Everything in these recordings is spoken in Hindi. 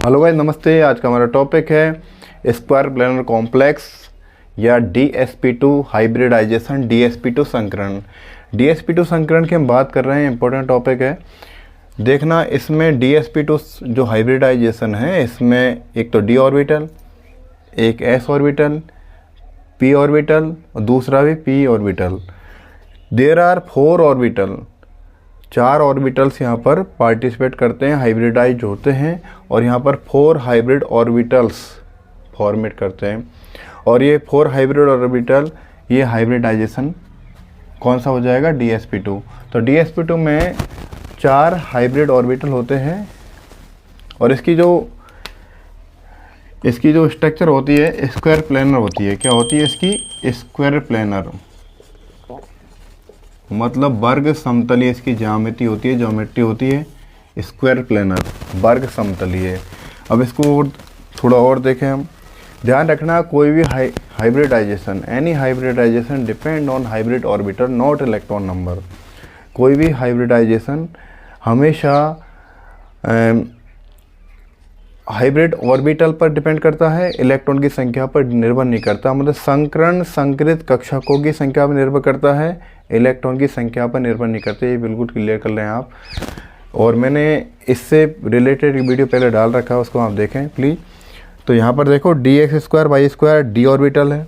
हेलो भाई, नमस्ते। आज का हमारा टॉपिक है स्क्वायर प्लेनर कॉम्प्लेक्स या DsP2 हाइब्रिडाइजेशन, DsP2 संकरण। DsP2 संकरण की हम बात कर रहे हैं, इंपॉर्टेंट टॉपिक है। देखना, इसमें DsP2 जो हाइब्रिडाइजेशन है, इसमें एक तो d ऑर्बिटल, एक s ऑर्बिटल, p ऑर्बिटल और दूसरा भी p orbital. There are 4 orbital, 4 orbitals यहाँ पर पार्टिसिपेट करते हैं, हाइब्रिडाइज होते हैं और यहाँ पर 4 हाइब्रिड ऑर्बिटल्स फॉर्मेट करते हैं। और ये 4 हाइब्रिड ऑर्बिटल, ये हाइब्रिडाइजेशन कौन सा हो जाएगा? DsP2। तो DsP2 में 4 हाइब्रिड ऑर्बिटल होते हैं और इसकी जो स्ट्रक्चर होती है स्क्वायर प्लेनर होती है। क्या होती है इसकी? स्क्वायर प्लेनर, मतलब वर्ग समतलीय इसकी ज्यामिति होती है, स्क्वायर प्लेनर, वर्ग समतलीय। अब इसको थोड़ा और देखें हम। ध्यान रखना, कोई भी hybridisation, any hybridisation depend on hybrid orbital not electron number. कोई भी हाइब्रिडाइजेशन हमेशा हाइब्रिड ऑर्बिटल पर डिपेंड करता है, इलेक्ट्रॉन की संख्या पर निर्भर नहीं करता। मतलब संकरण संकृत कक्षकों की संख्या पर निर्भर करता है, इलेक्ट्रॉन की संख्या पर निर्भर नहीं करते। ये बिल्कुल क्लियर कर लें आप। और मैंने इससे रिलेटेड वीडियो पहले डाल रखा है, उसको आप देखें प्लीज़। तो यहाँ पर देखो, dx² y² d ऑर्बिटल है,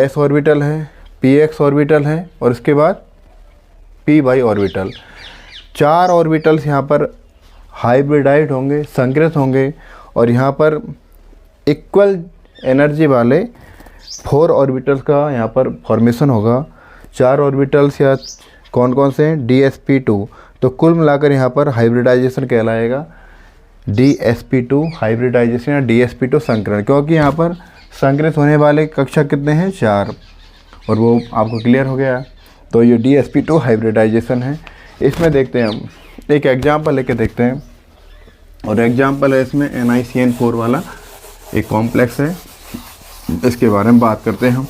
s ऑर्बिटल है, px ऑर्बिटल है और उसके बाद py ऑर्बिटल। 4 ऑर्बिटल्स यहाँ पर हाइब्रिडाइड होंगे, संकृत होंगे और यहाँ पर इक्वल एनर्जी वाले 4 ऑर्बिटल्स का यहाँ पर फॉर्मेशन होगा। 4 ऑर्बिटल्स या कौन कौन से हैं? DsP2। तो कुल मिलाकर यहाँ पर हाइब्रिडाइजेशन कहलाएगा DsP2 हाइब्रिडाइजेशन या DsP2 संकरण, क्योंकि यहाँ पर संकृत होने वाले कक्षक कितने हैं? 4, और वो आपको क्लियर हो गया। तो ये DsP2 हाइब्रिडाइजेशन है। इसमें देखते हैं हम एक एग्जाम्पल लेके देखते हैं, और एग्जाम्पल है इसमें NiCN4 वाला एक कॉम्प्लेक्स है, इसके बारे में बात करते हैं हम।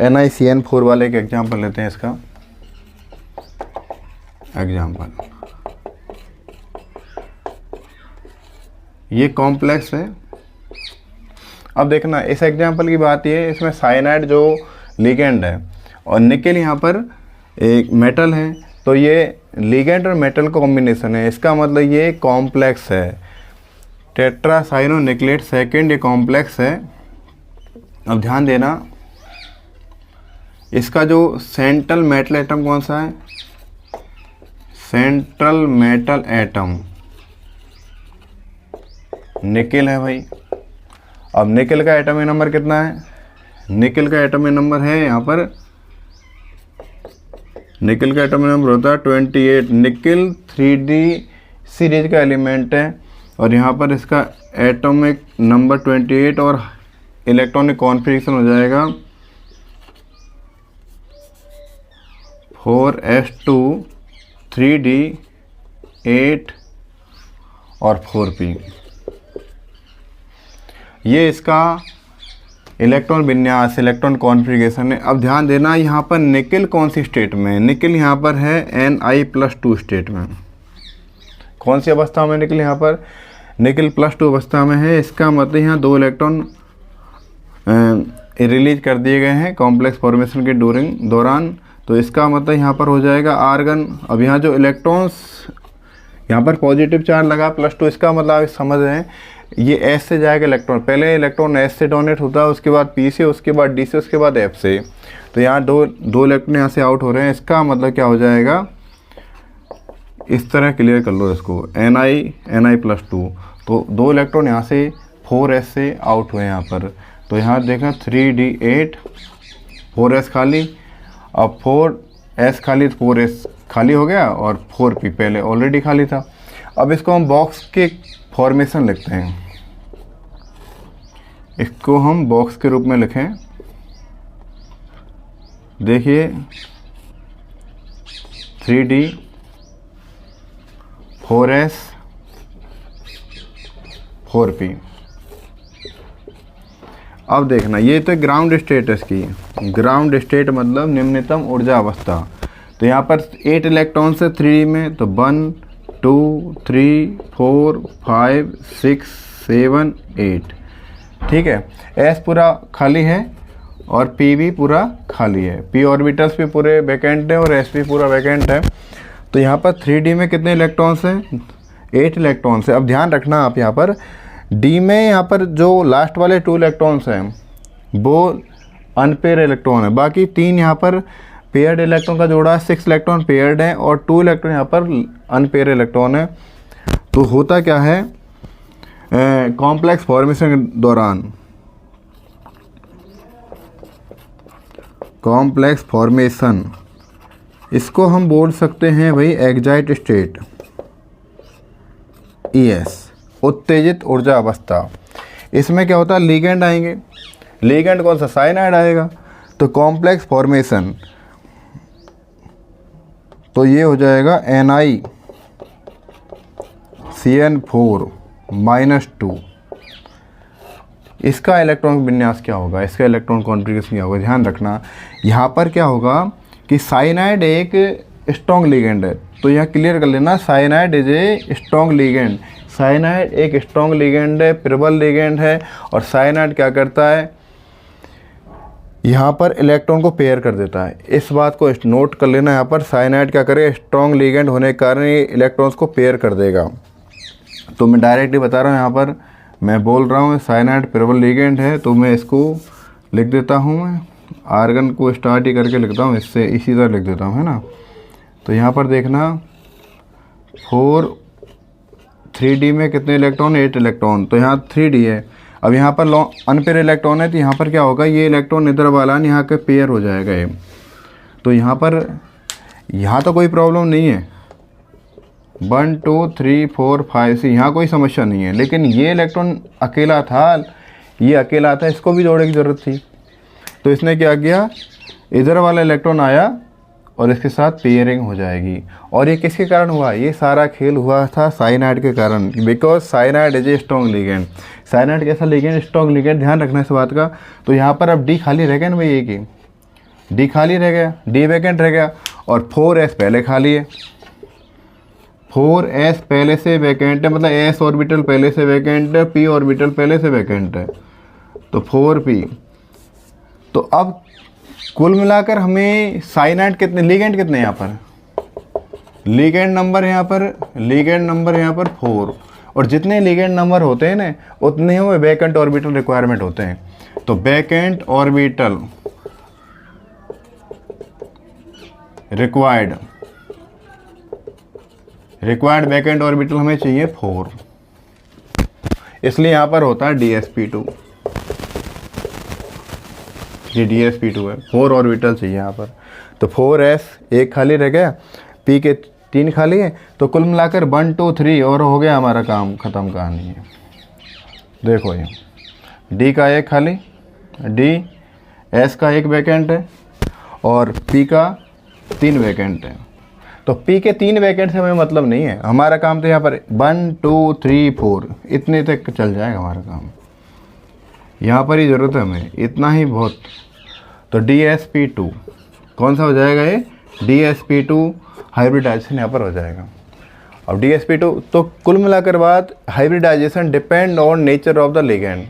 NiCN4 वाले एक एग्जाम्पल लेते हैं। इसका एग्जाम्पल, ये कॉम्प्लेक्स है। अब देखना, इस एग्जाम्पल की बात ये है, इसमें साइनाइड जो लिगेंड है और निकेल यहाँ पर एक मेटल है, तो ये लिगेंड और मेटल का कॉम्बिनेशन है। इसका मतलब ये कॉम्प्लेक्स है, टेट्रासाइनोनिक्लेट सेकेंड, ये कॉम्प्लेक्स है। अब ध्यान देना, इसका जो सेंट्रल मेटल एटम कौन सा है? सेंट्रल मेटल एटम निकेल है भाई। अब निकेल का एटॉमिक नंबर कितना है? निकेल का एटॉमिक नंबर है यहाँ पर, निकेल का एटॉमिक नंबर होता है 28। निकेल 3D सीरीज का एलिमेंट है और यहाँ पर इसका एटॉमिक नंबर 28 और इलेक्ट्रॉनिक कॉन्फ़िगरेशन हो जाएगा 4s2 3d 8 और 4p। ये इसका इलेक्ट्रॉन विन्यास, इलेक्ट्रॉन कॉन्फ़िगरेशन है। अब ध्यान देना, यहाँ पर निकेल कौन सी स्टेट में है? निकेल यहाँ पर है Ni+2 स्टेट में। कौन सी अवस्था में निकेल? यहाँ पर निकेल +2 अवस्था में है। इसका मतलब यहाँ 2 इलेक्ट्रॉन रिलीज कर दिए गए हैं कॉम्प्लेक्स फॉर्मेशन के दौरान। तो इसका मतलब यहाँ पर हो जाएगा आर्गन। अब यहाँ जो इलेक्ट्रॉन्स, यहाँ पर पॉजिटिव चार्ज लगा +2, इसका मतलब आप समझ रहे हैं, ये S से जाएगा इलेक्ट्रॉन। पहले इलेक्ट्रॉन S से डोनेट होता है, उसके बाद P से, उसके बाद D से, उसके बाद F से। तो यहाँ दो इलेक्ट्रॉन यहाँ से आउट हो रहे हैं। इसका मतलब क्या हो जाएगा? इस तरह क्लियर कर लो इसको, Ni+2। तो 2 इलेक्ट्रॉन यहाँ से 4s से आउट हुए यहाँ पर। तो यहाँ देखना 3d8, 4s खाली, अब 4s खाली, 4s खाली हो गया और 4p पहले ऑलरेडी खाली था। अब इसको हम बॉक्स के फॉर्मेशन लिखते हैं, इसको हम बॉक्स के रूप में लिखें। देखिए 3d 4s 4p। अब देखना, ये तो ग्राउंड स्टेट है इसकी। ग्राउंड स्टेट मतलब निम्नतम ऊर्जा अवस्था। तो यहाँ पर 8 इलेक्ट्रॉन्स है 3D में, तो 1 2 3 4 5 6 7 8। ठीक है, S पूरा खाली है और P भी पूरा खाली है, P ऑर्बिटल्स भी पूरे वैकेंट है और S भी पूरा वैकेंट है। तो यहाँ पर 3D में कितने इलेक्ट्रॉन्स हैं? 8 इलेक्ट्रॉन्स है। अब ध्यान रखना आप यहाँ पर D में यहाँ पर जो लास्ट वाले 2 इलेक्ट्रॉन्स हैं वो अनपेयर इलेक्ट्रॉन है, बाकी 3 यहाँ पर पेयर्ड इलेक्ट्रॉन का जोड़ा है, 6 इलेक्ट्रॉन पेयर्ड है और 2 इलेक्ट्रॉन यहाँ पर अनपेयर इलेक्ट्रॉन है। तो होता क्या है, कॉम्प्लेक्स फॉर्मेशन के दौरान, कॉम्प्लेक्स फॉर्मेशन, इसको हम बोल सकते हैं भाई एक्साइट स्टेट, ES, उत्तेजित ऊर्जा अवस्था। इसमें क्या होता है, लिगेंड आएंगे, लिगेंड कौन सा, साइनाइड आएगा। तो कॉम्प्लेक्स फॉर्मेशन, तो ये हो जाएगा NiCN4-2। इसका इलेक्ट्रॉन विन्यास क्या होगा, इसका इलेक्ट्रॉन कॉन्फ़िगरेशन क्या होगा, ध्यान रखना। यहाँ पर क्या होगा कि साइनाइड एक स्ट्रॉन्ग लिगेंड है, तो यहाँ क्लियर कर लेना, cyanide is a strong ligand. Cyanide एक स्ट्रॉन्ग लिगेंड है, प्रबल लिगेंड है, और साइनाइड क्या करता है, यहाँ पर इलेक्ट्रॉन को पेयर कर देता है। इस बात को नोट कर लेना, यहाँ पर साइनाइड क्या करेगा, स्ट्रॉन्ग लिगेंड होने के कारण ये इलेक्ट्रॉन्स को पेयर कर देगा। तो मैं डायरेक्टली बता रहा हूँ, यहाँ पर मैं बोल रहा हूँ साइनाइड प्रबल लिगेंड है, तो मैं इसको लिख देता हूँ, मैं आर्गन को स्टार्ट ही करके लिखता हूँ, इससे इसी तरह लिख देता हूँ, है ना। तो यहाँ पर देखना 3D में कितने इलेक्ट्रॉन, 8 इलेक्ट्रॉन, तो यहाँ 3D है। अब यहाँ पर अनपेयर इलेक्ट्रॉन है, तो यहाँ पर क्या होगा, ये इलेक्ट्रॉन इधर वाला यहाँ के पेयर हो जाएगा ये। तो यहाँ पर, यहाँ तो कोई प्रॉब्लम नहीं है, 1 2 3 4 5 6 यहाँ कोई समस्या नहीं है, लेकिन ये इलेक्ट्रॉन अकेला था, ये अकेला था, इसको भी जोड़ने की ज़रूरत थी। तो इसने क्या किया, इधर वाला इलेक्ट्रॉन आया और इसके साथ पेयरिंग हो जाएगी। और ये किसके कारण हुआ, ये सारा खेल हुआ था साइनाइड के कारण, because cyanide is a strong ligand. Cyanide कैसा लिगेंड, स्ट्रॉन्ग लिगेंड, ध्यान रखना इस बात का। तो यहाँ पर अब D खाली रह गया ना भाई, एक ही D खाली रह गया, D वैकेंट रह गया, और 4s पहले खाली है, 4s पहले से वैकेंट है, मतलब s ऑर्बिटल पहले से वैकेंट है, p ऑर्बिटल पहले से वैकेंट है, तो 4p। तो अब कुल मिलाकर हमें साइनाइड कितने, लिगेंड कितने यहाँ पर, लिगेंड नंबर यहाँ पर, लिगेंड नंबर यहाँ पर 4, और जितने लिगेंड नंबर होते हैं ना उतने ही वैकेंट ऑर्बिटल रिक्वायरमेंट होते हैं। तो vacant orbital required vacant orbital हमें चाहिए 4, इसलिए यहाँ पर होता है DsP2, ये DsP2 है, 4 ऑर्बिटल चाहिए यहाँ पर। तो 4s एक खाली रह गया, P के 3 खाली है, तो कुल मिलाकर 1 2 3 और हो गया हमारा काम ख़त्म, कहानी है। देखो ये D का एक खाली, D, S का एक वैकेंट है और P का 3 वैकेंट है। तो P के 3 वैकेंट से हमें मतलब नहीं है, हमारा काम तो यहाँ पर 1 2 3 4 इतने तक चल जाएगा हमारा काम, यहाँ पर ही ज़रूरत है हमें, इतना ही बहुत। तो DsP2 कौन सा हो जाएगा, ये DsP2 हाइब्रिडाइजेशन यहाँ पर हो जाएगा। अब DsP2, तो कुल मिलाकर बात, hybridisation depend on nature of the ligand.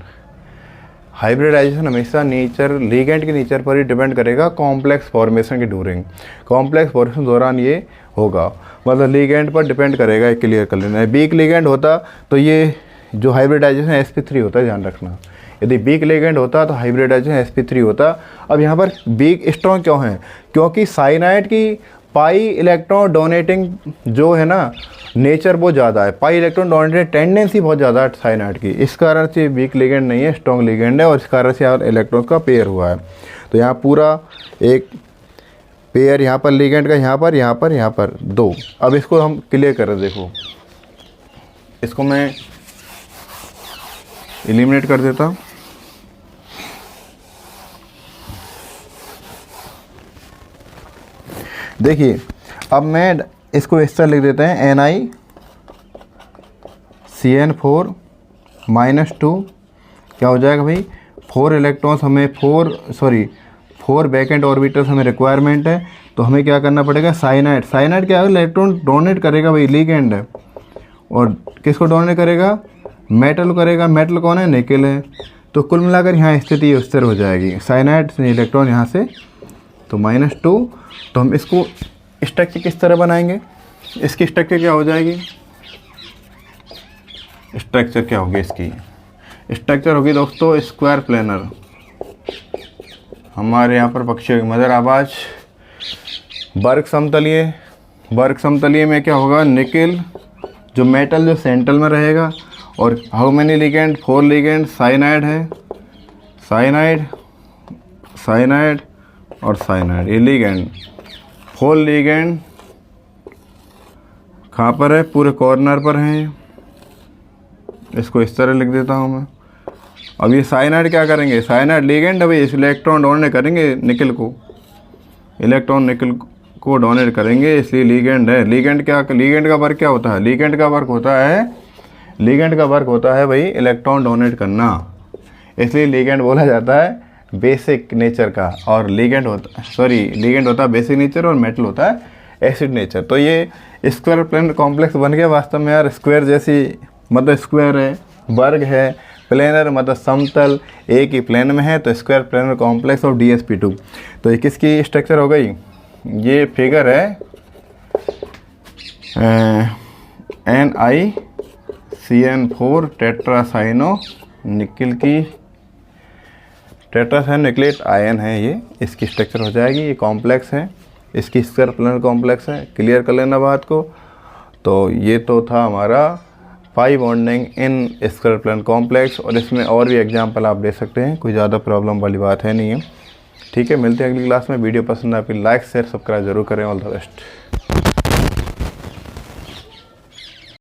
Hybridisation हमेशा नेचर, लिगेंड के नेचर पर ही डिपेंड करेगा कॉम्प्लेक्स फॉर्मेशन के ड्यूरिंग, कॉम्प्लेक्स फॉर्मेशन दौरान ये होगा, मतलब लिगेंड पर डिपेंड करेगा, एक क्लियर कर लेना है। वीक लिगेंड होता तो ये जो हाइब्रिडाइजेशन sp3 होता है, ध्यान रखना। यदि वीक लिगेंड होता तो हाइब्रिडाइजेशन sp3 होता। अब यहाँ पर वीक स्ट्रॉन्ग क्यों है, क्योंकि साइनाइड की पाई इलेक्ट्रॉन डोनेटिंग जो है ना नेचर बहुत ज़्यादा है, पाई इलेक्ट्रॉन डोनेटिंग टेंडेंसी बहुत ज़्यादा है साइनाइड की, इस कारण से वीक लिगेंड नहीं है, स्ट्रॉन्ग लिगेंड है, और इस कारण से यहाँ इलेक्ट्रॉन का पेयर हुआ है। तो यहाँ पूरा एक पेयर यहाँ पर लिगेंड का, यहाँ पर 2। अब इसको हम क्लियर करें, देखो इसको मैं एलिमिनेट कर देता हूँ। देखिए अब मैं इसको इस तरह लिख देते हैं, NiCN4-2 क्या हो जाएगा भाई, 4 इलेक्ट्रॉन्स हमें 4 4 वैकेंट ऑर्बिटल्स हमें रिक्वायरमेंट है, तो हमें क्या करना पड़ेगा, साइनाइड। साइनाइड क्या है, इलेक्ट्रॉन डोनेट करेगा भाई, लिगेंड है। और किसको डोनेट करेगा, मेटल करेगा। मेटल कौन है, निकेल है। तो कुल मिलाकर यहाँ स्थिति स्थिर हो जाएगी, साइनाइड से इलेक्ट्रॉन यहाँ से तो -2। तो हम इसको स्ट्रक्चर किस तरह बनाएंगे, इसकी स्ट्रक्चर क्या हो जाएगी, स्ट्रक्चर क्या होगी इसकी, स्ट्रक्चर होगी दोस्तों स्क्वायर प्लेनर। हमारे यहाँ पर पक्षियों की मदर आवाज़। वर्ग समतलीय, वर्ग समतलीय में क्या होगा, निकेल जो मेटल जो सेंट्रल में रहेगा। और how many ligand, 4 ligand, cyanide है, साइनाइड, साइनाइड और साइनाइड, ये लिगेंड। 4 लिगेंड कहाँ पर है, पूरे कॉर्नर पर हैं। इसको इस तरह लिख देता हूँ मैं। अब ये साइनाइड क्या करेंगे, साइनाइड लिगेंड अभी इस इलेक्ट्रॉन डोनेट करेंगे निकेल को, इलेक्ट्रॉन निकेल को डोनेट करेंगे, इसलिए लिगेंड है। लिगेंड क्या, लिगेंड का वर्क क्या होता है, लिगेंड का वर्क होता है, लिगेंड का वर्क होता है भाई इलेक्ट्रॉन डोनेट करना, इसलिए लिगेंड बोला जाता है बेसिक नेचर का। और लिगेंड होता, सॉरी लिगेंड होता है बेसिक नेचर और मेटल होता है एसिड नेचर। तो ये स्क्वायर प्लेनर कॉम्प्लेक्स बन गया वास्तव में यार। स्क्वायर जैसी मतलब स्क्वायर है, वर्ग है, प्लेनर मतलब समतल एक ही प्लेन में है, तो square planar complex of DsP2। तो ये किसकी स्ट्रक्चर हो गई, ये फिगर है NiCN4 टेट्रासाइनो निकेल की, टेट्रासाइनोनिकेलेट आयन है ये, इसकी स्ट्रक्चर हो जाएगी। ये कॉम्प्लेक्स है, इसकी स्क्वायर प्लेनर कॉम्प्लेक्स है। क्लियर कर लेना बात को। तो ये तो था हमारा pi bonding in square planar complex, और इसमें और भी एग्जाम्पल आप ले सकते हैं, कोई ज़्यादा प्रॉब्लम वाली बात है नहीं है। ठीक है, मिलते हैं अगली क्लास में। वीडियो पसंद है आपकी लाइक शेयर सब्सक्राइब जरूर करें। All the best.